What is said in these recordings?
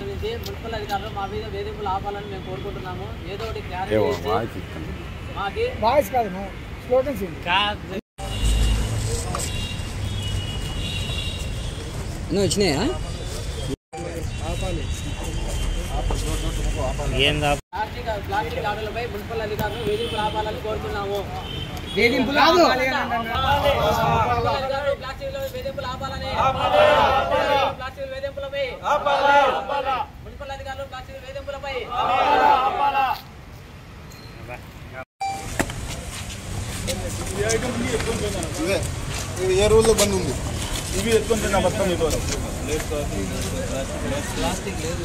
నుంచి మున్సిపల్ అధికారులు మా మీద వేధింపులు ఆపాలని మేము కోరుకుంటున్నాము. ఏదో ఒకటి క్లారిటీ వచ్చినాయా ప్లాస్టిక్ లారీలపై మున్సిపల్ అధికారులు వేధింపులు ఆపాలని కోరుతున్నాము. వేధింపులు వేధింపులు ఆపాలని ప్లాస్టిక్ వేధింపులపై మున్సిపల్ అధికారులు ప్లాస్టిక్ వేధింపులపై ఏ రోజులో బంద్ ఉంది ఇవి ఎత్తుకుంటున్నా మొత్తం ప్లాస్టిక్ లేదు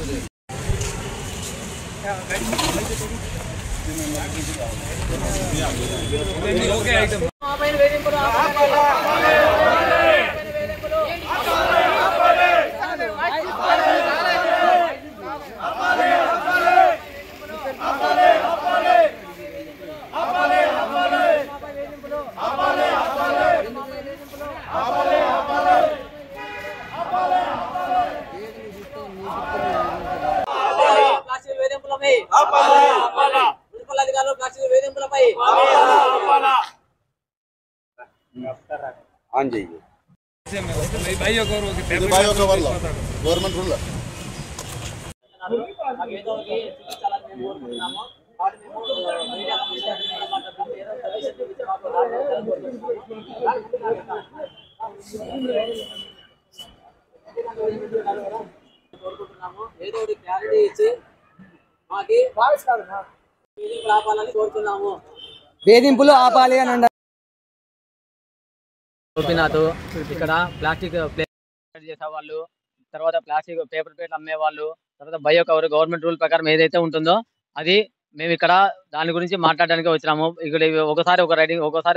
మున్సిపల్ అధికారులు ప్లాస్టిక్ వేధింపులపై గవర్నమెంట్ రూల్ కోరుకుంటున్నాము. ఏదో ఒకటి క్లారిటీ ఇచ్చి వేధింపులు ఆపాలి అని అన్నారు. గోపీనాథ్ ఇక్కడ ప్లాస్టిక్ ప్లేట్ చేసేవాళ్ళు, తర్వాత ప్లాస్టిక్ పేపర్ ప్లేట్లు అమ్మేవాళ్ళు, తర్వాత బయో కవర్ గవర్నమెంట్ రూల్ ప్రకారం ఏదైతే ఉంటుందో అది మేము ఇక్కడ దాని గురించి మాట్లాడడానికి వచ్చినాము. ఇక్కడ ఒకసారి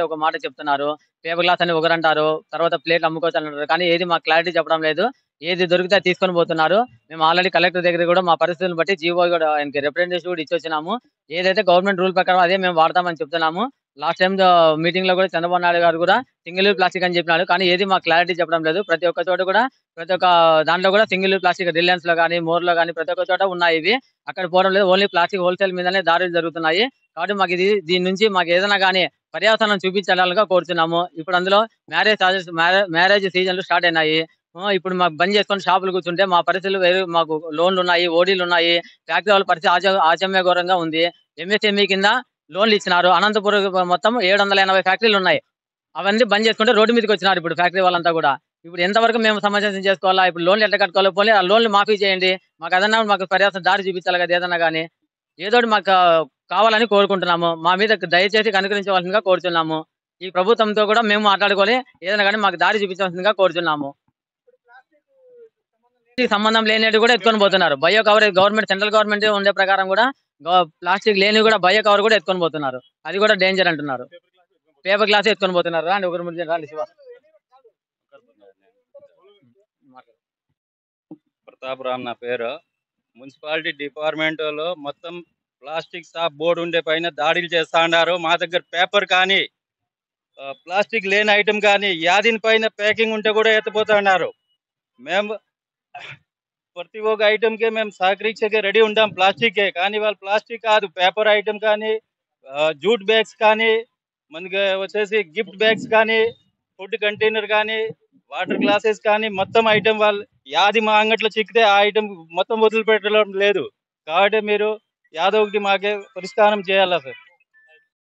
ఒక మాట చెప్తున్నారు, పేపర్ గ్లాస్ అని ఒకరంటారు, తర్వాత ప్లేట్లు అమ్ముకోవచ్చు అంటారు. కానీ ఏది మాకు క్లారిటీ చెప్పడం లేదు. ఏది దొరికితే తీసుకొని పోతున్నారు. మేము ఆల్రెడీ కలెక్టర్ దగ్గర కూడా మా పరిస్థితులను బట్టి జీవో కూడా ఆయనకి రిప్రజెంటేటివ్ కూడా ఇచ్చి వచ్చినాము. ఏదైతే గవర్నమెంట్ రూల్ ప్రకారం అదే మేము వాడతామని చెప్తున్నాము. లాస్ట్ టైం మీటింగ్ లో కూడా చంద్రబాబు నాయుడు గారు కూడా సింగిల్ యూజ్ ప్లాస్టిక్ అని చెప్పినాడు. కానీ ఏది మాకు క్లారిటీ చెప్పడం లేదు. ప్రతి ఒక్క చోట కూడా ప్రతి ఒక్క దాంట్లో కూడా సింగిల్ యూజ్ ప్లాస్టిక్ రిలయన్స్ లో కానీ మోర్ లో కానీ ప్రతి ఒక్క చోట ఉన్నాయి. ఇవి అక్కడ పోవడం లేదు. ఓన్లీ ప్లాస్టిక్ హోల్సేల్ మీదనే దాడులు జరుగుతున్నాయి. కాబట్టి మాకు దీని నుంచి మాకు ఏదైనా కానీ పర్యావరణం చూపించాలిగా కోరుతున్నాము. ఇప్పుడు అందులో మ్యారేజ్ సీజన్లు స్టార్ట్ అయినాయి. ఇప్పుడు మాకు బంద్ చేసుకొని షాపులు కూర్చుంటే మా పరిస్థితులు వేరు. మాకు లోన్లు ఉన్నాయి, ఓడీలు ఉన్నాయి. ఫ్యాక్టరీ వాళ్ళ పరిస్థితి ఆచమ్యఘోరంగా ఉంది. ఎంఎస్ఎంఈ కింద లోన్లు ఇచ్చినారు. అనంతపురం మొత్తం 780 ఫ్యాక్టరీలు ఉన్నాయి. అవన్నీ బంద్ చేసుకుంటే రోడ్డు మీదకి వచ్చినారు ఇప్పుడు ఫ్యాక్టరీ వాళ్ళంతా కూడా. ఇప్పుడు ఎంతవరకు మేము సమాచారం చేసుకోవాలా? ఇప్పుడు లోన్లు ఎట్లా కట్టుకోవాలి? పోలే ఆ లోన్లు మాఫీ చేయండి. మాకు అదన్నా మాకు పర్యావరణ దారి చూపించాలి కదా. ఏదన్నా కానీ ఏదోటి మాకు కావాలని కోరుకుంటున్నాము. మా మీద దయచేసి కనుకరించవలసిందిగా కోరుతున్నాము. ఈ ప్రభుత్వంతో కూడా మేము మాట్లాడుకొని ఏదైనా కానీ మాకు దారి చూపించవలసిందిగా కోరుతున్నాము. సంబంధం లేనివి కూడా ఎత్తుకొని పోతున్నారు. Bio cover government central government ఉండే ప్రకారం కూడా ప్లాస్టిక్ లేని కూడా బయో కవర్ కూడా ఎత్తుకొని పోతున్నారు. అది కూడా డేంజర్ అంటున్నారు. పేపర్ గ్లాస్ ఎత్తుకొని పోతున్నారు. రాండి ఒకరి రాండి. శివ ప్రతాపరామ్ నా పేరు. మున్సిపాలిటీ డిపార్ట్మెంట్ లో మొత్తం ప్లాస్టిక్ స్టాప్ బోర్డు ఉండే పైన దాడులు చేస్తా ఉన్నారు. మా దగ్గర పేపర్ కానీ ప్లాస్టిక్ లేని ఐటమ్ కానీ యాదిన పైన ప్యాకింగ్ ఉంటే కూడా ఎత్తిపోతా ఉన్నారు. మేము ప్రతి ఒక్క ఐటమ్కే మేము సహకరించే రెడీ ఉంటాం ప్లాస్టిక్కే. కానీ వాళ్ళు ప్లాస్టిక్ కాదు, పేపర్ ఐటమ్ కానీ జూట్ బ్యాగ్స్ కానీ మనకి వచ్చేసి గిఫ్ట్ బ్యాగ్స్ కానీ ఫుడ్ కంటైనర్ కానీ వాటర్ గ్లాసెస్ కానీ మొత్తం ఐటమ్ వాళ్ళు యాది మా అంగట్లో చిక్కితే ఆ ఐటమ్ మొత్తం వదిలిపెట్టడం లేదు. కాబట్టి మీరు యాదో ఒకటి మాకే పరిష్కారం చేయాలా సార్.